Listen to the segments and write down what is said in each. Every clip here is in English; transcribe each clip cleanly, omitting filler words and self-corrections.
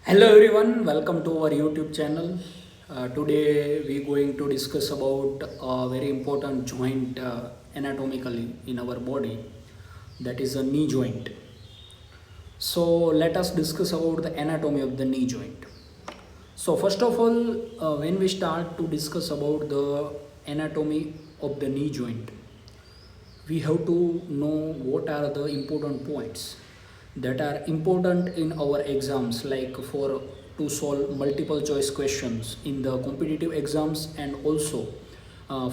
Hello everyone, welcome to our YouTube channel. Today we going to discuss about a very important joint anatomically in our body, that is a knee joint. So let us discuss about the anatomy of the knee joint. So first of all, when we start to discuss about the anatomy of the knee joint, we have to know what are the important points that are important in our exams, like for to solve multiple choice questions in the competitive exams and also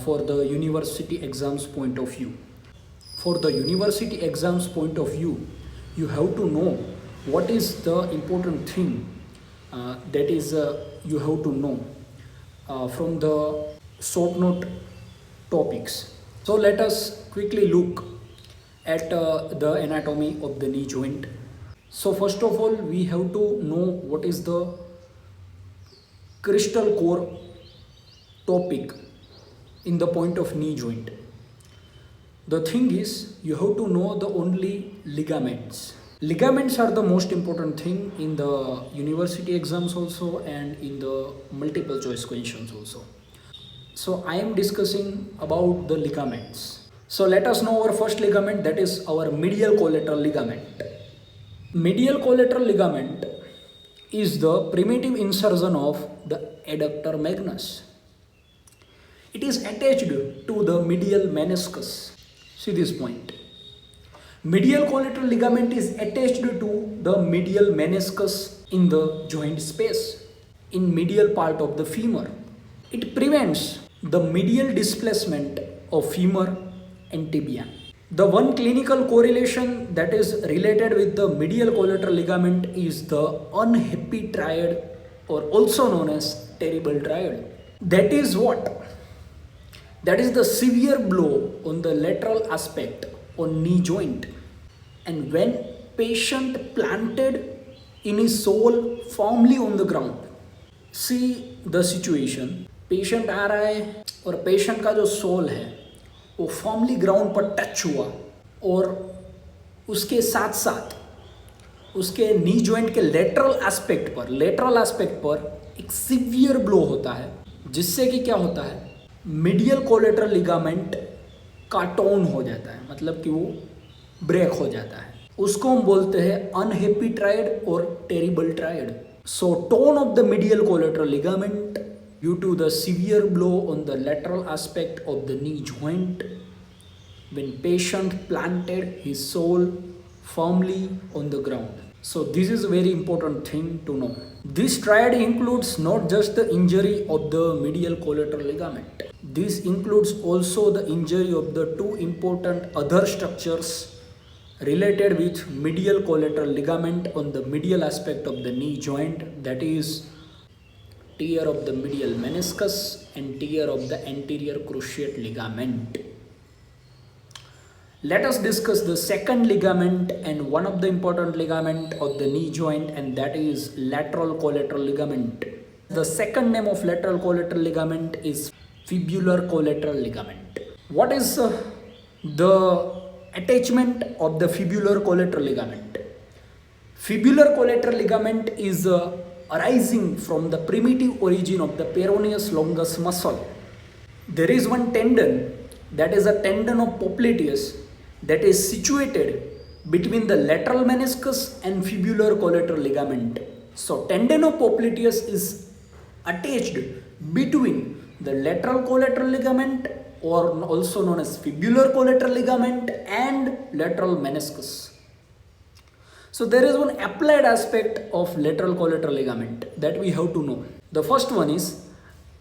for the university exams point of view. For the university exams point of view, you have to know what is the important thing that is you have to know from the short note topics. So let us quickly look at the anatomy of the knee joint. So first of all, we have to know what is the crystal core topic in the point of knee joint. The thing is, you have to know the only ligaments. Ligaments are the most important thing in the university exams also and in the multiple choice questions also. So I am discussing about the ligaments. So let us know our first ligament, that is our medial collateral ligament. Medial collateral ligament is the primitive insertion of the adductor magnus. It is attached to the medial meniscus. See this point. Medial collateral ligament is attached to the medial meniscus in the joint space, in medial part of the femur. It prevents the medial displacement of femur and tibia. The one clinical correlation that is related with the medial collateral ligament is the unhappy triad, or also known as terrible triad. That is what? That is the severe blow on the lateral aspect on knee joint. And when patient planted in his sole firmly on the ground, see the situation, patient आ रहा है और patient का जो soul है वो formally ground पर touch हुआ और उसके साथ साथ उसके नी जॉइंट के लेटरल एस्पेक्ट पर एक सीवियर ब्लो होता है, जिससे कि क्या होता है, मीडियल कोलेटरल लिगामेंट का टोन हो जाता है, मतलब कि वो ब्रेक हो जाता है. उसको हम बोलते हैं अनहैप्पी ट्रायड और terrible triad. So tone of the medial collateral ligament due to the severe blow on the lateral aspect of the knee joint when patient planted his sole firmly on the ground. So this is a very important thing to know. This triad includes not just the injury of the medial collateral ligament. This includes also the injury of the two important other structures related with medial collateral ligament on the medial aspect of the knee joint, that is tear of the medial meniscus and tear of the anterior cruciate ligament. Let us discuss the second ligament and one of the important ligament of the knee joint, and that is lateral collateral ligament. The second name of lateral collateral ligament is fibular collateral ligament. What is the attachment of the fibular collateral ligament? Fibular collateral ligament is arising from the primitive origin of the peroneus longus muscle. There is one tendon, that is a tendon of popliteus, that is situated between the lateral meniscus and fibular collateral ligament. So tendon of popliteus is attached between the lateral collateral ligament, or also known as fibular collateral ligament, and lateral meniscus. So there is one applied aspect of lateral collateral ligament that we have to know. The first one is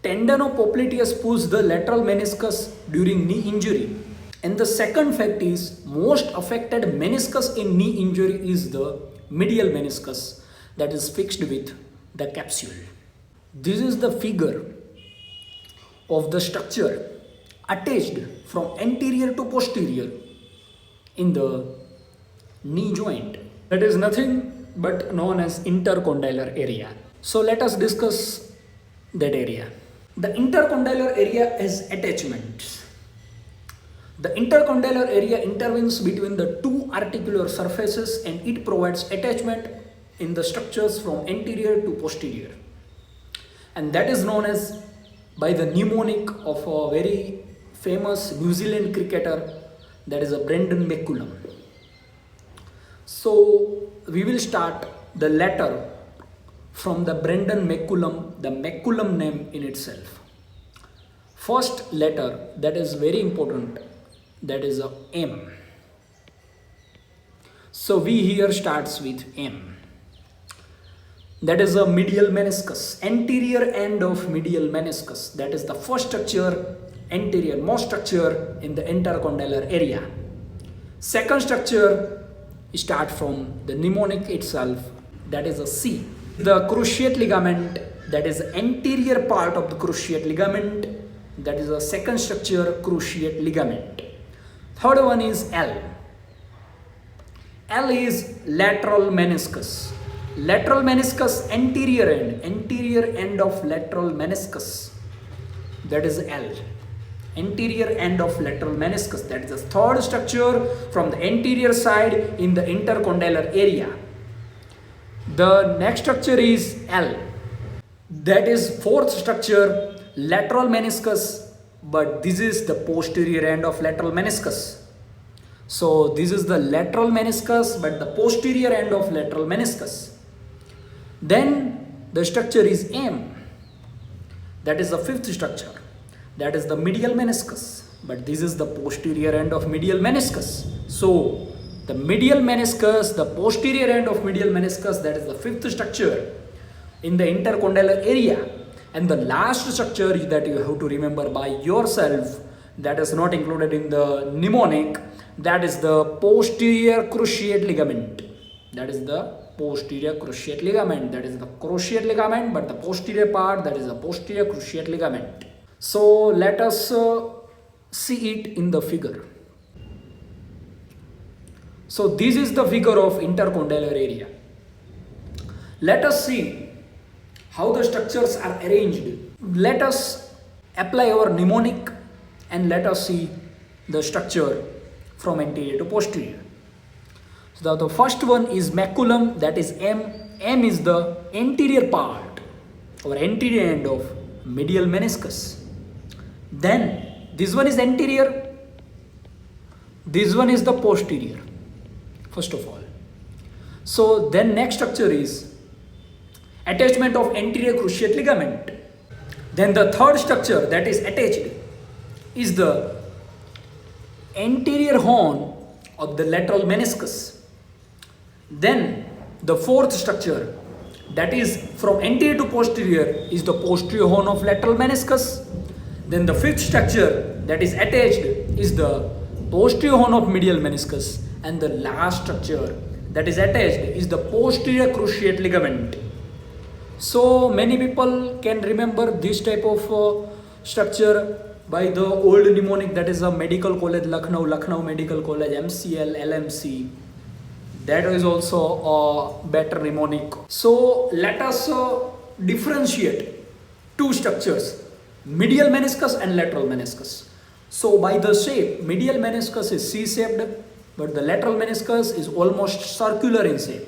tendon of popliteus pulls the lateral meniscus during knee injury. And the second fact is most affected meniscus in knee injury is the medial meniscus that is fixed with the capsule. This is the figure of the structure attached from anterior to posterior in the knee joint. That is nothing but known as intercondylar area. So let us discuss that area. The intercondylar area has attachments. The intercondylar area intervenes between the two articular surfaces and it provides attachment in the structures from anterior to posterior, and that is known as by the mnemonic of a very famous New Zealand cricketer, that is a Brendan McCullum. So we will start the letter from the Brendan McCullum, the McCullum name in itself. First letter that is very important, that is a M. So we here starts with M. That is a medial meniscus, anterior end of medial meniscus. That is the first structure, anterior most structure in the intercondylar area. Second structure start from the mnemonic itself, that is a C. The cruciate ligament, that is the anterior part of the cruciate ligament, that is the second structure, cruciate ligament. Third one is L. L is lateral meniscus. Lateral meniscus, anterior end of lateral meniscus, that is L. Anterior end of lateral meniscus, that is the third structure from the anterior side in the intercondylar area. The next structure is L. That is fourth structure, lateral meniscus, but this is the posterior end of lateral meniscus. So this is the lateral meniscus, but the posterior end of lateral meniscus. Then the structure is M. That is the fifth structure. That is the medial meniscus, but this is the posterior end of medial meniscus. So the medial meniscus, the posterior end of medial meniscus, that is the fifth structure in the intercondylar area. And the last structure that you have to remember by yourself, that is not included in the mnemonic, that is the posterior cruciate ligament. That is the posterior cruciate ligament. That is the cruciate ligament, but the posterior part, that is the posterior cruciate ligament. So let us see it in the figure. So this is the figure of intercondylar area. Let us see how the structures are arranged. Let us apply our mnemonic and let us see the structure from anterior to posterior. So the first one is McCullum, that is M. M is the anterior part or anterior end of medial meniscus. Then this one is anterior, this one is the posterior, first of all. So then next structure is attachment of anterior cruciate ligament. Then the third structure that is attached is the anterior horn of the lateral meniscus. Then the fourth structure, that is from anterior to posterior, is the posterior horn of lateral meniscus. Then the fifth structure that is attached is the posterior horn of medial meniscus, and the last structure that is attached is the posterior cruciate ligament. So many people can remember this type of structure by the old mnemonic, that is a medical college, Lucknow Medical College, MCL, LMC. That is also a better mnemonic. So let us differentiate two structures, medial meniscus and lateral meniscus. So by the shape, medial meniscus is C-shaped, but the lateral meniscus is almost circular in shape.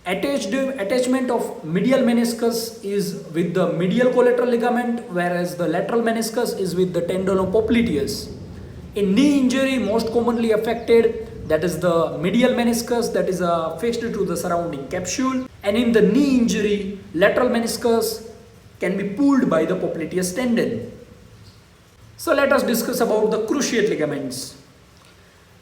Attachment of medial meniscus is with the medial collateral ligament, whereas the lateral meniscus is with the tendinopopliteus. In knee injury, most commonly affected, that is the medial meniscus, that is fixed to the surrounding capsule. And in the knee injury, lateral meniscus can be pulled by the popliteus tendon. So let us discuss about the cruciate ligaments.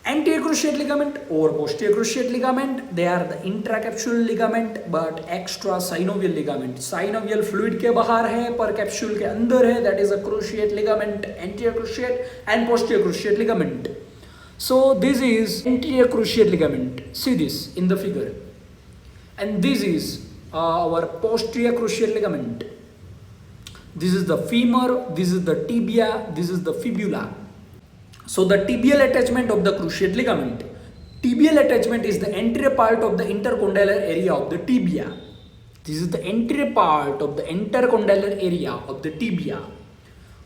Anterior cruciate ligament or posterior cruciate ligament, they are the intracapsular ligament but extra synovial ligament. Synovial fluid के बाहर है पर capsule के अंदर है, that is a cruciate ligament, anterior cruciate and posterior cruciate ligament. So this is anterior cruciate ligament, see this in the figure, and this is our posterior cruciate ligament. This is the femur, this is the tibia, this is the fibula. So the tibial attachment of the cruciate ligament. Tibial attachment is the anterior part of the intercondylar area of the tibia. This is the anterior part of the intercondylar area of the tibia.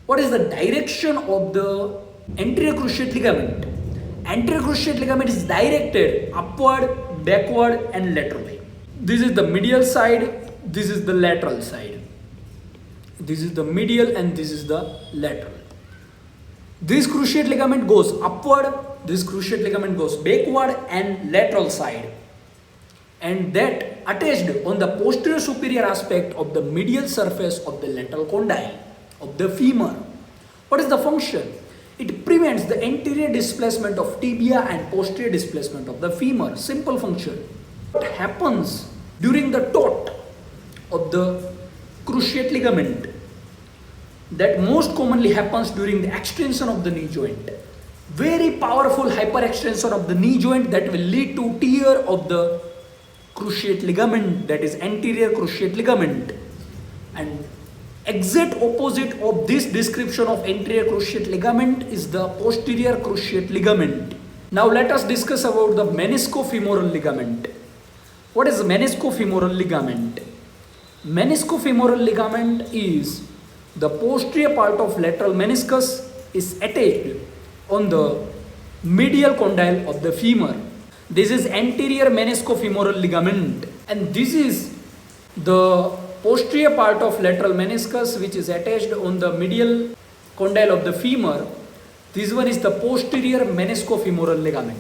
What is the direction of the anterior cruciate ligament? Anterior cruciate ligament is directed upward, backward and laterally. This is the medial side, this is the lateral side. This is the medial and this is the lateral. This cruciate ligament goes upward, this cruciate ligament goes backward and lateral side. And that attached on the posterior superior aspect of the medial surface of the lateral condyle of the femur. What is the function? It prevents the anterior displacement of tibia and posterior displacement of the femur. Simple function. What happens during the taut of the cruciate ligament? That most commonly happens during the extension of the knee joint. Very powerful hyperextension of the knee joint that will lead to tear of the cruciate ligament, that is anterior cruciate ligament. And exact opposite of this description of anterior cruciate ligament is the posterior cruciate ligament. Now let us discuss about the meniscofemoral ligament. What is meniscofemoral ligament? Meniscofemoral ligament is the posterior part of lateral meniscus is attached on the medial condyle of the femur. This is anterior meniscofemoral ligament, and this is the posterior part of lateral meniscus which is attached on the medial condyle of the femur. This one is the posterior meniscofemoral ligament.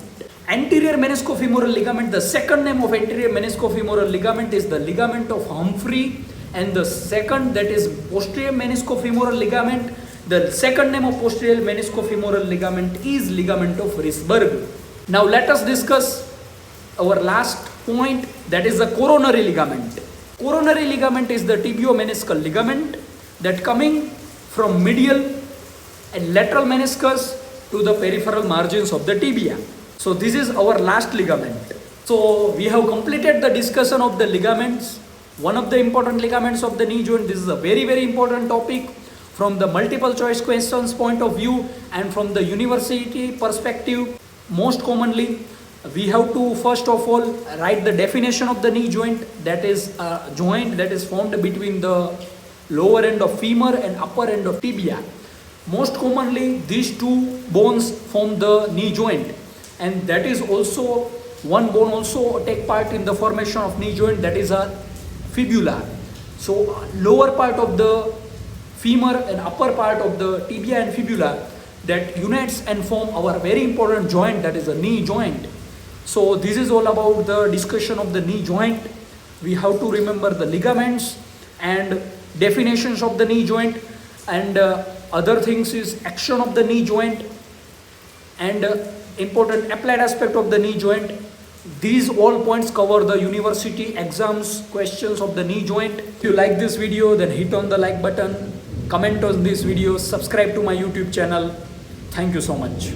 Anterior meniscofemoral ligament, the second name of anterior meniscofemoral ligament is the ligament of Humphrey, and the second, that is posterior meniscofemoral ligament, the second name of posterior meniscofemoral ligament is ligament of Risberg. Now let us discuss our last point, that is the coronary ligament. Coronary ligament is the tibiomeniscal ligament that coming from medial and lateral meniscus to the peripheral margins of the tibia. So this is our last ligament. So we have completed the discussion of the ligaments. One of the important ligaments of the knee joint. This is a very important topic from the multiple choice questions point of view and from the university perspective. Most commonly, we have to first of all write the definition of the knee joint, that is a joint that is formed between the lower end of femur and upper end of tibia. Most commonly, these two bones form the knee joint, and that is also one bone also take part in the formation of knee joint, that is a fibula. So lower part of the femur and upper part of the tibia and fibula that unites and form our very important joint, that is a knee joint. So this is all about the discussion of the knee joint. We have to remember the ligaments and definitions of the knee joint, and other things is action of the knee joint and important applied aspect of the knee joint. These all points cover the university exams questions of the knee joint. If you like this video, then hit on the like button, comment on this video, subscribe to my YouTube channel. Thank you so much.